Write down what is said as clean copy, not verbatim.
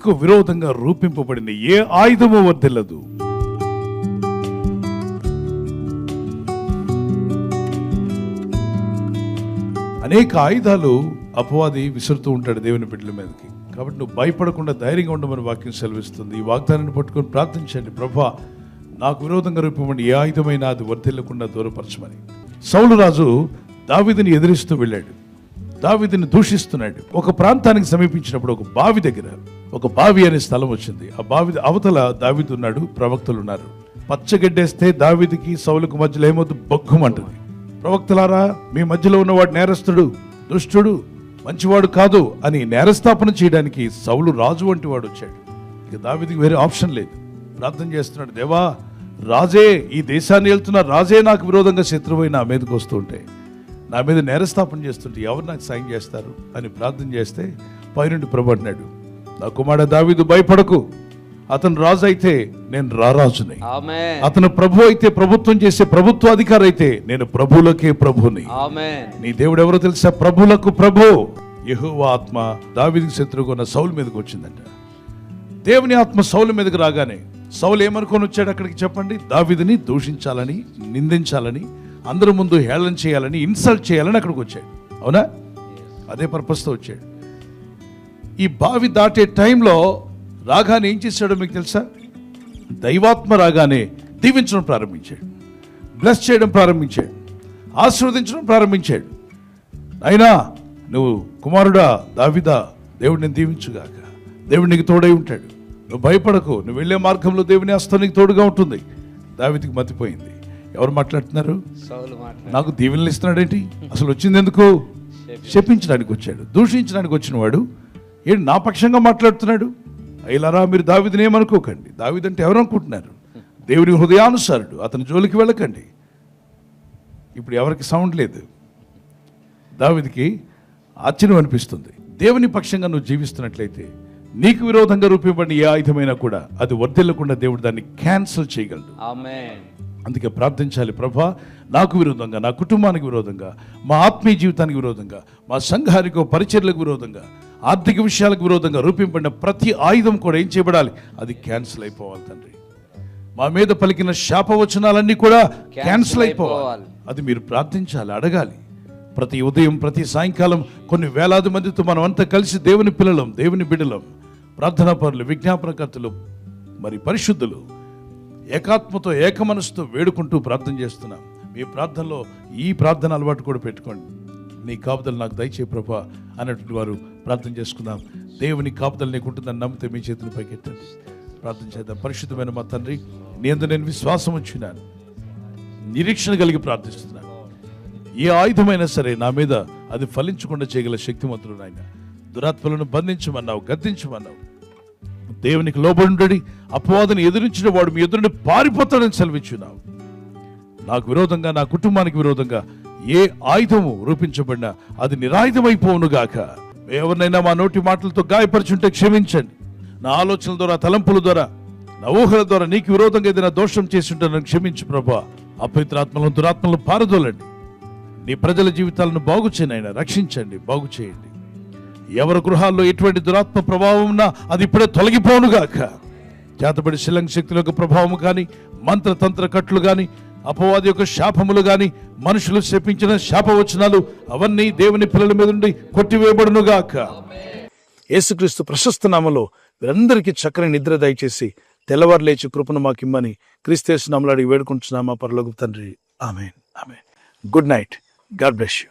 నీకు విరోధంగా రూపింపబడిన ఏ ఆయుధము వర్ధిల్లదు. అనేక ఆయుధాలు అపవాది విసురుతూ ఉంటాడు దేవుని బిడ్డల మీదకి. కాబట్టి నువ్వు భయపడకుండా ధైర్యంగా ఉండమని వాక్యం సెలవిస్తుంది. ఈ వాగ్దానాన్ని పట్టుకొని ప్రార్థించండి. ప్రభా, నాకు విరోధంగా రూపండి ఏ ఆయుధమైనా అది వర్ధిల్లకుండా దూరపరచమని. సౌలు రాజు దావీదుని ఎదిరిస్తూ వెళ్ళాడు, దావీదుని దూషిస్తున్నాడు. ఒక ప్రాంతానికి సమీపించినప్పుడు ఒక బావి దగ్గర ఒక బావి అనే స్థలం వచ్చింది. ఆ బావి అవతల దావీదు ఉన్నాడు, ప్రవక్తలు ఉన్నారు. పచ్చగడ్డేస్తే దావీదుకి సౌలుకు మధ్యలో ఏమవుతుంది? బొగ్గుమంటుంది. ప్రవక్తలారా, మీ మధ్యలో ఉన్నవాడు నేరస్తుడు, దుష్టుడు, మంచివాడు కాదు అని నేరస్థాపన చేయడానికి సౌలు రాజు వంటి వాడు వచ్చాడు. ఇక దావీదుకి వేరే ఆప్షన్ లేదు. ప్రార్థన చేస్తున్నాడు, దేవా, రాజే, ఈ దేశాన్ని వెళ్తున్న రాజే నాకు విరోధంగా శత్రువై నా మీదకి వస్తుంటే, నా మీద నేరస్థాపన చేస్తుంటే ఎవరు నాకు సాయం చేస్తారు అని ప్రార్థన చేస్తే పైనుండి ప్రభు అన్నాడు, నా కుమారుడు దావీదు, భయపడకు. అతను రాజు అయితే నేను రారాజుని, అతను ప్రభు అయితే ప్రభుత్వం చేసే ప్రభుత్వ అధికారి అయితే నేను ప్రభువులకే ప్రభుని. నీ దేవుడు ఎవరో తెలుసా? ప్రభువులకు ప్రభు. యెహోవా ఆత్మ దావీదుకి శత్రువుగా ఉన్న సౌలు మీదకి వచ్చిందంట. దేవుని ఆత్మ సౌలు మీదకి రాగానే సౌలు ఏమనుకొని వచ్చాడు అక్కడికి చెప్పండి? దావీదుని దూషించాలని, నిందించాలని, అందరి ముందు హేళన చేయాలని, ఇన్సల్ట్ చేయాలని అక్కడికి వచ్చాడు. అవునా? అదే పర్పస్తో వచ్చాడు. ఈ బావి దాటే టైంలో రాగానే ఏం చేశాడో మీకు తెలుసా? దైవాత్మ రాగానే దీవించడం ప్రారంభించాడు, బ్లెస్ చేయడం ప్రారంభించాడు, ఆశీర్వదించడం ప్రారంభించాడు. అయినా నువ్వు కుమారుడా దావీదా, దేవుడు నేను దీవించుగాక, దేవుడు నీకు తోడై ఉంటాడు, నువ్వు భయపడకు, నువ్వు వెళ్ళే మార్గంలో దేవుని హస్తం నీకు తోడుగా ఉంటుంది. దావీదుకి మతిపోయింది. ఎవరు మాట్లాడుతున్నారు? నాకు దీవెనలు ఇస్తున్నాడేంటి? అసలు వచ్చింది ఎందుకు? శపించడానికి వచ్చాడు, దూషించడానికి వచ్చిన వాడు ఏంటి నా పక్షంగా మాట్లాడుతున్నాడు? అయిలారా, మీరు దావీదుని ఏమనుకోకండి. దావీదు అంటే ఎవరు అనుకుంటున్నారు? దేవుని హృదయానుసారుడు, అతని జోలికి వెళ్ళకండి. ఇప్పుడు ఎవరికి సౌండ్ లేదు. దావీదుకి ఆశ్చర్యం అనిపిస్తుంది. దేవుని పక్షంగా నువ్వు జీవిస్తున్నట్లయితే నీకు విరోధంగా రూపొందిన ఏ ఆయుధమైనా కూడా అది వర్ధిల్లకుండా దేవుడు దాన్ని క్యాన్సిల్ చేయగలడు. అందుకే ప్రార్థించాలి, ప్రభా, నాకు విరోధంగా, నా కుటుంబానికి విరోధంగా, మా ఆత్మీయ జీవితానికి విరోధంగా, మా సంఘానికి పరిచర్లకు విరోధంగా, ఆర్థిక విషయాలకు విరోధంగా రూపొందిన ప్రతి ఆయుధం కూడా ఏం చేయబడాలి? అది క్యాన్సిల్ అయిపోవాలి తండ్రి. మా మీద పలికిన శాపవచనాలన్నీ కూడా క్యాన్సిల్ అయిపోవాలి. అది మీరు ప్రార్థించాలి, అడగాలి. ప్రతి ఉదయం, ప్రతి సాయంకాలం కొన్ని వేలాది మందితో మనం అంతా కలిసి దేవుని పిల్లలం, దేవుని బిడ్డలం, ప్రార్థనా పరులు, విజ్ఞాపనకర్తలు, మరి పరిశుద్ధులు ఏకాత్మతో ఏక మనసుతో వేడుకుంటూ ప్రార్థన చేస్తున్నాం. మీ ప్రార్థనలో ఈ ప్రార్థన అలవాటు కూడా పెట్టుకోండి. నీ కాపుదలు నాకు దయచే ప్రభా అన్నటువంటి వారు ప్రార్థన చేసుకుందాం. దేవుని కాపుదలు నీకు ఉంటుందని నమ్మితే మీ చేతులు పైకెత్తండి, ప్రార్థన చేద్దాం. పరిశుద్ధమైన మా తండ్రి, నీ యందు నేను విశ్వాసం ఉంచినాను, నిరీక్షణ కలిగి ప్రార్థిస్తున్నాను. ఏ ఆయుధమైనా సరే నా మీద అది ఫలించకుండా చేయగల శక్తిమంతుడు నాయన. దురాత్మలను బంధించమన్నావు, గద్దించమన్నావు. దేవునికి లోబడి అపవాదిని ఎదిరించిన వాడు మీ ఎదురుని పారిపోతాడని సెలవిచ్చున్నావు. నాకు విరోధంగా, నా కుటుంబానికి విరోధంగా ఏ ఆయుధము రూపించబడినా అది నిరాయుధమైపోవును గాక. ఎవరినైనా మా నోటి మాటలతో గాయపరుచుంటే క్షమించండి. నా ఆలోచనల ద్వారా, తలంపుల ద్వారా, నా ఊహల ద్వారా నీకు విరోధంగా ఏదైనా దోషం చేసి ఉంటే నన్ను క్షమించు ప్రభా. అపవిత్రాత్మలను, దురాత్మలను పారదోలండి. నీ ప్రజల జీవితాలను బాగు చేయనైనా, రక్షించండి, బాగు చేయండి. ఎవరి గృహాల్లో ఎటువంటి దురాత్మ ప్రభావం ఉన్నా అది ఇప్పుడే తొలగిపోనుగాక. చేతబడి శిలంగ శక్తుల యొక్క ప్రభావం కానీ, మంత్రతంత్ర కట్లు కానీ, అపవాది యొక్క శాపములు కానీ, మనుషులు శపించిన శాపవచనాలు అవన్నీ దేవుని పిల్లల మీద నుండి కొట్టివేయబడునుగాక. యేసుక్రీస్తు ప్రశస్త నామములో వీరందరికీ చక్కని నిద్ర దయచేసి తెల్లవారు లేచి కృపను మాకిమ్మని క్రీస్తు యేసు నామములో అడిగి వేడుకుంటున్నామా పరలోకపు తండ్రి. Amen, amen. Good night. God bless you.